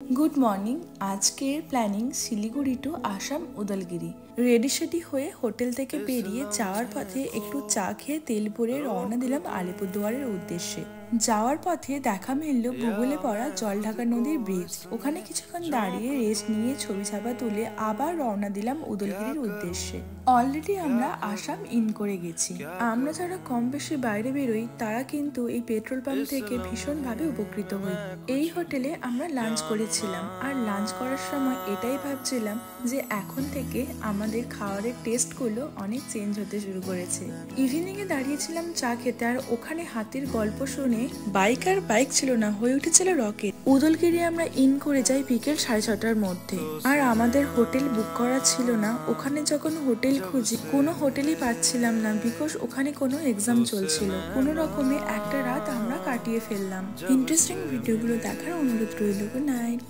Good morning. आज के planning Siliguri to Assam Udalguri. Ready সেডি হয়ে হোটেল থেকে বেরিয়ে যাওয়ার পথে একটু চা খেয়ে তেল ভরে রওনা দিলাম আলিপুরদুয়ারের উদ্দেশ্যে। যাওয়ার পথে দেখা মিলল ভূগোলে পড়া জলঢাকা নদীর ব্রিজ। ওখানে কিছুক্ষণ দাঁড়িয়ে রেস্ট নিয়ে ছবি ছাপা তুলে আবার রওনা দিলাম উদলগিরির উদ্দেশ্যে। অলরেডি আমরা আসাম ইন করে গেছি। আমরা যারা কম বেশি বাইরে বেরোই তারা কিন্তু এই পেট্রোল পাম্প থেকে ভীষণভাবে উপকৃত হই। এই হোটেলে আমরা লাঞ্চ করেছিলাম, আর লাঞ্চ করার সময় এটাই ভাবছিলাম যে এখন থেকে আমাদের খাবারের টেস্টগুলো অনেক চেঞ্জ হতে শুরু করেছে। ইভিনিংয়ে দাঁড়িয়েছিলাম চা খেতে, আর ওখানে হাতির গল্প শুনে বাইক আর বাইক ছিল না, হয়ে উঠেছিল রকেট। উদলগিরি আমরা ইন করে যাই বিকেল 6:30টার মধ্যে, আর আমাদের হোটেল বুক করা ছিল না। ওখানে যখন হোটেল খুঁজি কোনো হোটেলই পাচ্ছিলাম না, বিকজ ওখানে কোনো এক্সাম চলছিল। কোনো রকমে একটা রাত আমরা কাটিয়ে ফেললাম। ইন্টারেস্টিং ভিডিওগুলো দেখার অনুরোধ রইল। Good night.